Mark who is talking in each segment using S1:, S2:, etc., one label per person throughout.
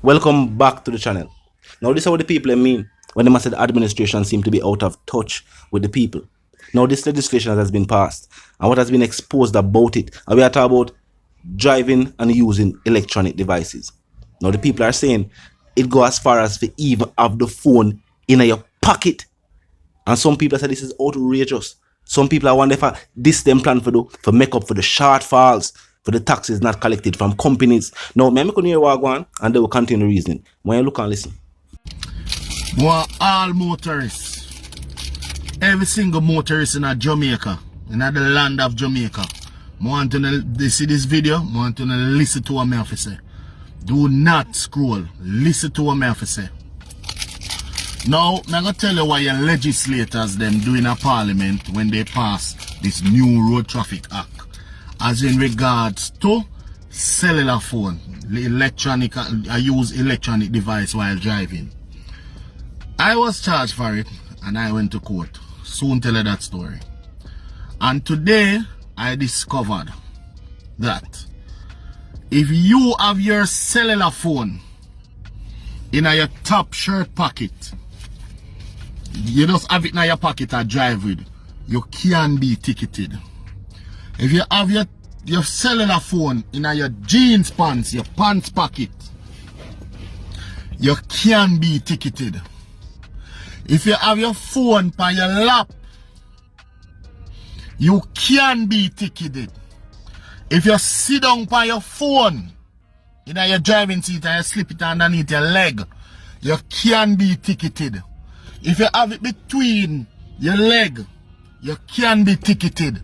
S1: Welcome back to the channel. Now this is what the people mean when they say the administration seem to be out of touch with the people. Now this legislation has been passed and what has been exposed about it, and we are talking about driving and using electronic devices. Now the people are saying it go as far as to even have the phone in your pocket, and some people say this is outrageous. Some people are wondering if this them plan for make up for the shortfalls for the taxes not collected from companies. Now, me can hear what go on, and they will continue reasoning. When you look and listen.
S2: Want all motorists, every single motorist in Jamaica, in the land of Jamaica, I want to see this video, I want to listen to what I have to say. Do not scroll, listen to what I have to say. Now, I'm going to tell you what your legislators them do in a parliament when they pass this new Road Traffic Act. As in regards to cellular phone, I use electronic device while driving. I was charged for it and I went to court. Soon tell you that story. And today I discovered that if you have your cellular phone in your top shirt pocket, you just have it in your pocket and drive with, you can be ticketed. If you have your cellular phone in your jeans pants, your pants pocket, you can be ticketed. If you have your phone on your lap, you can be ticketed. If you sit down on your phone in your driving seat and you slip it underneath your leg, you can be ticketed. If you have it between your leg, you can be ticketed.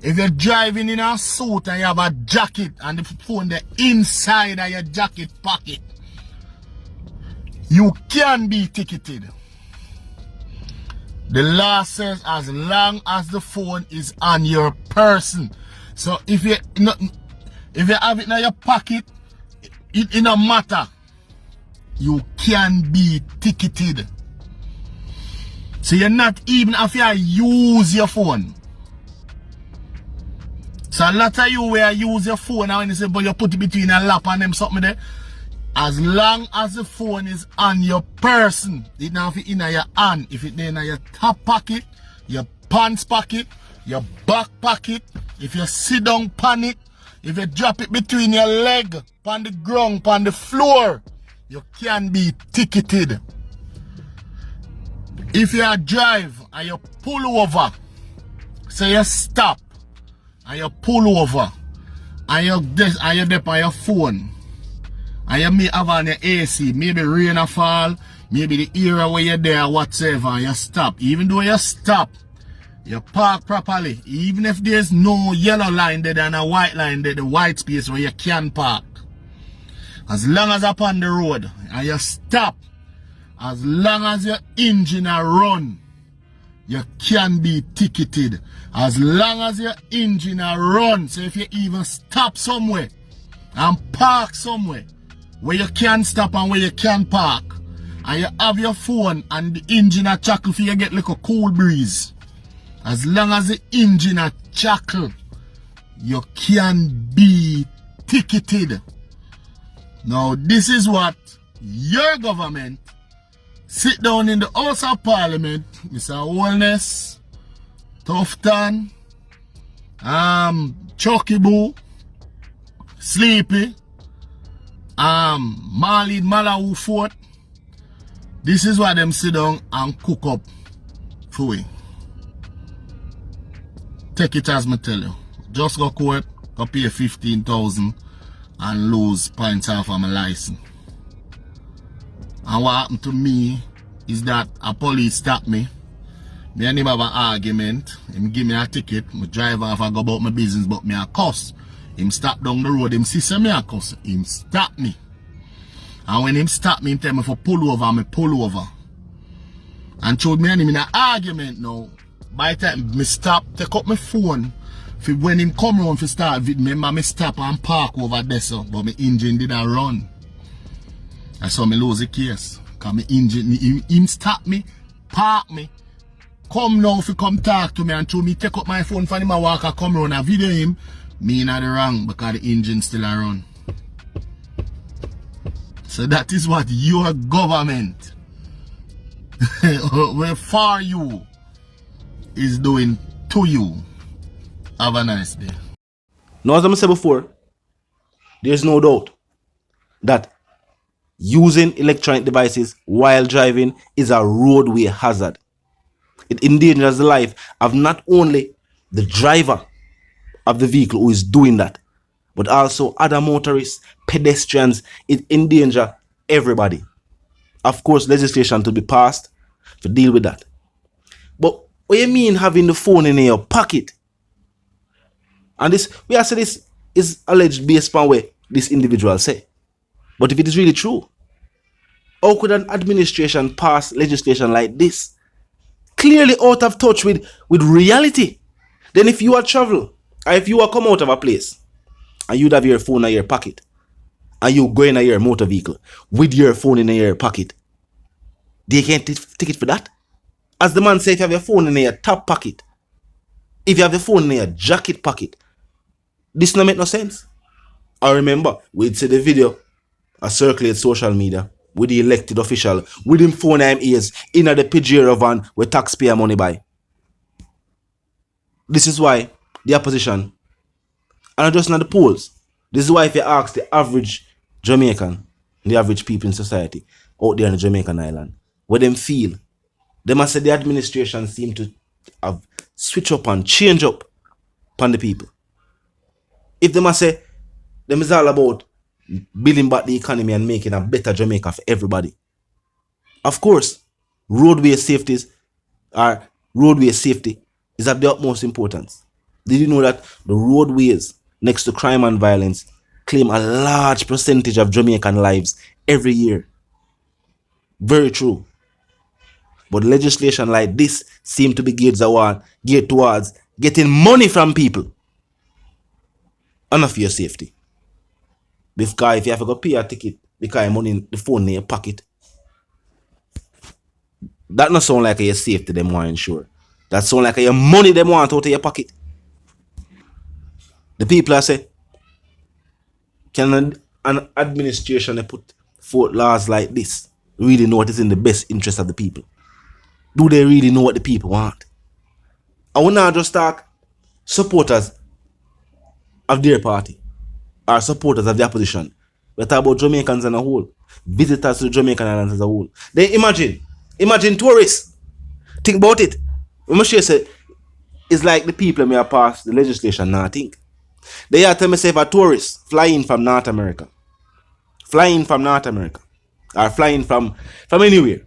S2: If you're driving in a suit and you have a jacket and the phone the inside of your jacket pocket, you can be ticketed. The law says as long as the phone is on your person. So if you have it in your pocket, it don't matter. You can be ticketed. So you're not even if you use your phone. So a lot of you where you use your phone and when you say, but you put it between your lap and them something there. As long as the phone is on your person, it now fit in your hand. If it's in your top pocket, your pants pocket, your back pocket, if you sit down on it, if you drop it between your leg, on the ground, on the floor, you can be ticketed. If you drive and you pull over, so you stop and you pull over and you're there on your phone and you may have on your AC, maybe rain or fall, maybe the area where you're there, whatever, and you stop. Even though you stop, you park properly. Even if there's no yellow line there and a white line there, the white space where you can park. As long as you're on the road and you stop, as long as your engine run, you can be ticketed. As long as your engine run, so if you even stop somewhere and park somewhere where you can stop and where you can park, and you have your phone and the engine chuckle for you get like a cool breeze, as long as the engine chuckle, you can be ticketed. Now this is what your government sit down in the House of Parliament, Mr. Holness, Tufton, Chucky Boo, Sleepy, Marlene Malawu Fort. This is what them sit down and cook up for we. Take it as me tell you. Just go court, go pay 15,000 and lose points off of my license. And what happened to me is that a police stopped me. Me and him have an argument. Him give me a ticket. I drive off and go about my business, but me a cuss. Him stop down the road. Him see me a cuss. Him stop me. And when him stop me, him tell me for pull over, and me pull over. And showed me and him in an argument now. By the time me stop, take up my phone. For when him come around to start with me, me stop and park over there, so, but my engine didn't run. I saw me lose the case. Cause my engine, him stop me, park me, come now if you come talk to me and show me take up my phone for him and walk and come around and video him, me not the wrong because the engine still a run. So that is what your government, where for you, is doing to you. Have a nice day.
S1: Now, as I said before, there's no doubt that using electronic devices while driving is a roadway hazard. It endangers the life of not only the driver of the vehicle who is doing that, but also other motorists, pedestrians. It endangers everybody. Of course, legislation to be passed to deal with that. But what you mean having the phone in your pocket? And this, we are saying this is alleged based on what this individual say. But if it is really true, how could an administration pass legislation like this? Clearly out of touch with reality. Then if you are travel, or if you are come out of a place, and you'd have your phone in your pocket, and you go in your motor vehicle with your phone in your pocket, they can't take it for that. As the man said, if you have your phone in your top pocket, if you have your phone in your jacket pocket, this no make no sense. I remember we'd see the video circulate social media with the elected official with him phone in his ears in the Pajero van with taxpayer money buy. This is why the opposition, and not just not the polls, this is why if you ask the average Jamaican, the average people in society out there in the Jamaican island, what them feel, they must say the administration seem to have switch up and change up upon the people. If they must say them is all about building back the economy and making a better Jamaica for everybody. Of course, roadway safety is of the utmost importance. Did you know that the roadways next to crime and violence claim a large percentage of Jamaican lives every year? Very true. But legislation like this seem to be geared towards getting money from people and not for your safety. Because if you have to go pay a ticket because your money in the phone in your pocket, that not sound like your safety them want to ensure. That sound like your money them want out of your pocket. The people are say, can an administration they put forth laws like this really know what is in the best interest of the people? Do they really know what the people want? I will not just talk supporters of their party or supporters of the opposition. We talk about Jamaicans as a whole, visitors to the Jamaican islands as a whole. Then imagine tourists. Think about it. We must say it's like the people may have passed the legislation now. I think they are telling me say if a tourist flying from North America, or flying from anywhere,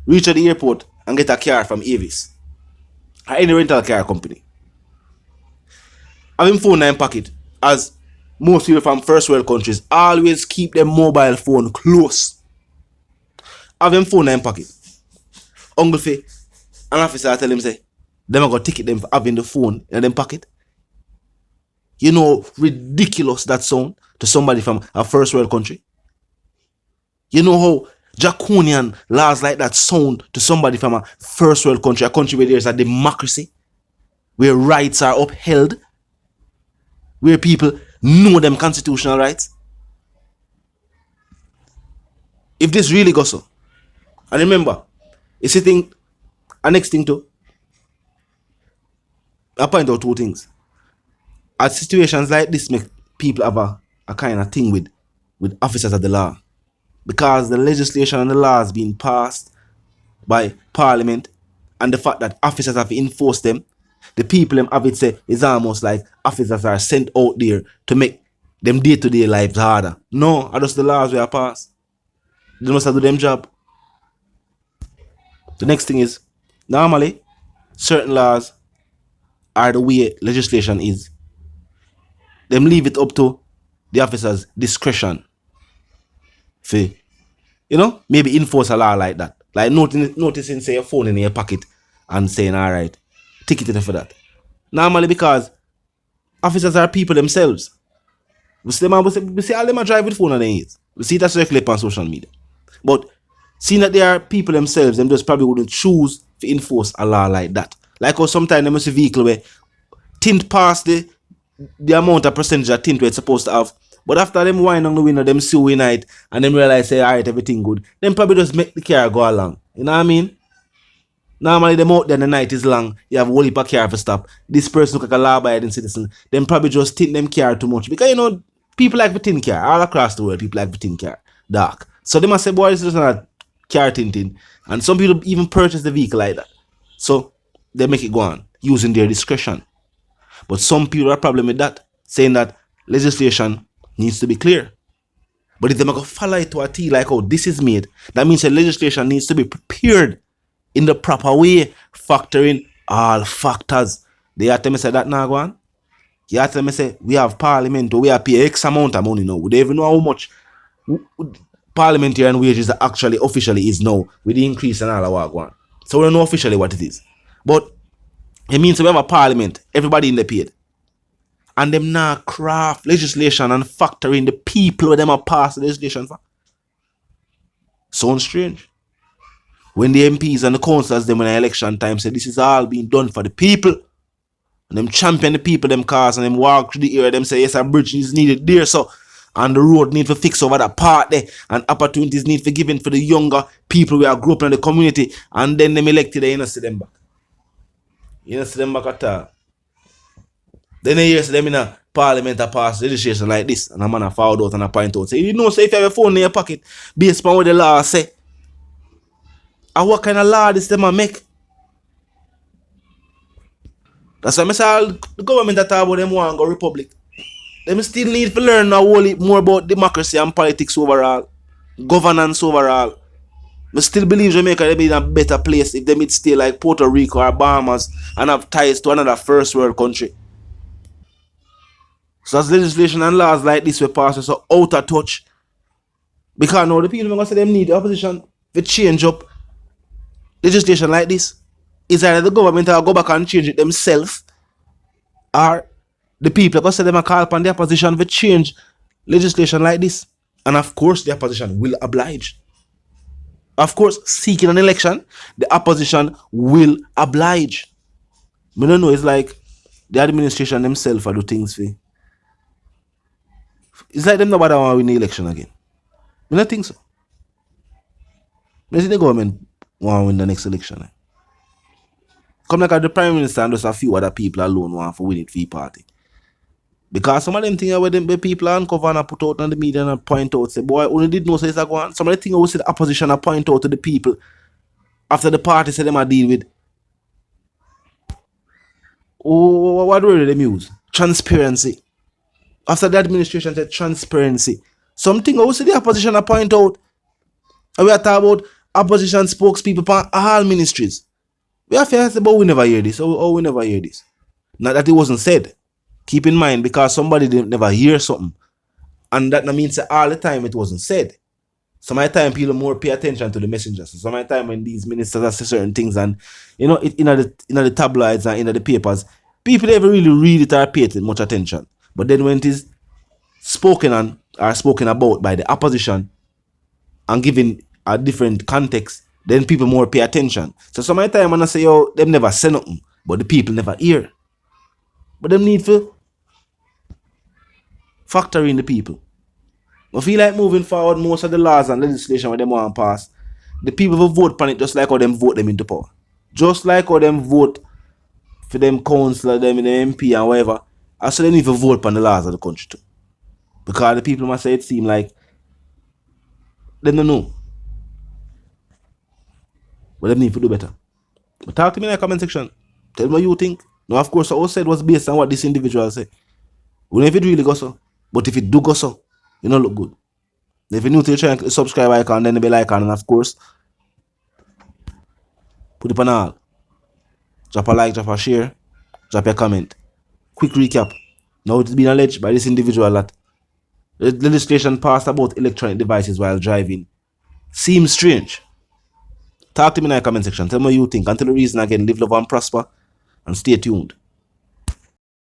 S1: reach at the airport and get a car from Avis or any rental car company, having phone in pocket, as most people from first world countries always keep their mobile phone close. Having phone in pocket, Uncle Faye, an officer tell him say, them are gonna ticket them for having the phone in them pocket. You know ridiculous that sound to somebody from a first world country. You know how draconian laws like that sound to somebody from a first world country, a country where there's a democracy, where rights are upheld, where people know them constitutional rights. If this really goes so, and remember, it's a thing, a next thing too, I point out two things. At situations like this, make people have a kind of thing with officers of the law. Because the legislation and the laws being passed by Parliament and the fact that officers have to enforce them, the people have it say it's almost like officers are sent out there to make them day-to-day lives harder. No, are just the laws we are passed. They must have to do them job. The next thing is, normally, certain laws are the way legislation is. Them leave it up to the officer's discretion. For, maybe enforce a law like that. Like noticing, say, your phone in your pocket and saying, all right, ticket it for that. Normally, because officers are people themselves. We see all them are drive with phone on their ears. We see that circulate on social media. But seeing that they are people themselves, them just probably wouldn't choose to enforce a law like that. Like how sometimes they must see a vehicle where tint past the amount of percentage of tint where it's supposed to have, But after them wine on the winner, them see we night, and them realize, say, alright, everything good. Then probably just make the car go along. You know what I mean? Normally, them out there, the night is long. You have a whole heap of car for stop. This person look like a law-abiding citizen. Them probably just think them car too much. Because, you know, people like the tin car. All across the world, people like the tin car. Dark. So they must say, boy, this is not a car tinting. And some people even purchase the vehicle like that. So they make it go on, using their discretion. But some people have a problem with that, saying that legislation needs to be clear. But if they make a follow it to a T like how this is made, that means the legislation needs to be prepared in the proper way, factoring all factors. They have to me say that now go on. You have to me say we have parliament or we have pay X amount of money now. We don't even know how much parliamentarian wages actually officially is now with the increase and all that go on. So we don't know officially what it is. But it means we have a parliament, everybody in the paid. And them now craft legislation and factoring the people where them are pass the legislation for. Sounds strange. When the MPs and the councillors them in the election time say this is all being done for the people. And them champion the people, them cars, and them walk through the area, them say yes, a bridge is needed there, so and the road need to fix over that part there, and opportunities need to be given for the younger people who are grew up in the community, and then them elected, you don't see them back. You don't see them back at all. Then they hear them in a parliament to pass legislation like this, and a man a forward out and a point out. Say, you know, say if you have a phone in your pocket, based on what the law say, and what kind of law this them a make? That's why I say the government that talk about them want to go republic. Them still need to learn a whole heap more about democracy and politics overall, governance overall. I still believe Jamaica will be in a better place if they stay like Puerto Rico or Bahamas and have ties to another first world country. So as legislation and laws like this will pass so out of touch. Because now the people are going to say them need the opposition to change up legislation like this. It's either the government will go back and change it themselves, or the people are going to say them a call upon the opposition to change legislation like this. And of course the opposition will oblige. Of course, seeking an election, the opposition will oblige. I don't know, it's like the administration themselves do things for. It's like them nobody want to win the election again. I don't think so. I think the government want to win the next election. Come like the Prime Minister and just a few other people alone want to win it for the party. Because some of them things where them people uncover and put out on the media and point out, say, boy, only did know say it's a go on. Some of the things we see the opposition and point out to the people after the party say them a deal with. Oh, what word they use? Transparency. After the administration said transparency. Something we see the opposition and point out. And we are talking about opposition spokespeople for all ministries. We have to say, but we never hear this. Oh, we never hear this. Not that it wasn't said. Keep in mind, because somebody didn't never hear something. And that means that all the time it wasn't said. Some of the time people more pay attention to the messengers. So some of the time when these ministers say certain things and you know it in the tabloids and in the papers, people never really read it or pay it much attention. But then when it is spoken on or spoken about by the opposition and given a different context, then people more pay attention. So some of the time when I say, yo, them never say nothing, but the people never hear. But them need to factor in the people. I feel like moving forward, most of the laws and legislation where them want to pass, the people will vote on it just like how them vote them into power. Just like how them vote for them councillor, them in the MP and whatever. I say they need to vote on the laws of the country too. Because the people must say it seem like they don't know. But they need to do better. But talk to me in the comment section. Tell me what you think. Now, of course, what I said was based on what this individual said. We don't know if it really goes so. But if it do go so, it don't look good. If you're new to the channel, subscribe icon, then the bell icon, and of course, put it on all. Drop a like, drop a share, drop a comment. Quick recap. Now it's been alleged by this individual that the legislation passed about electronic devices while driving seems strange. Talk to me in the comment section. Tell me what you think. Until the reason again, live, love, and prosper. And stay tuned.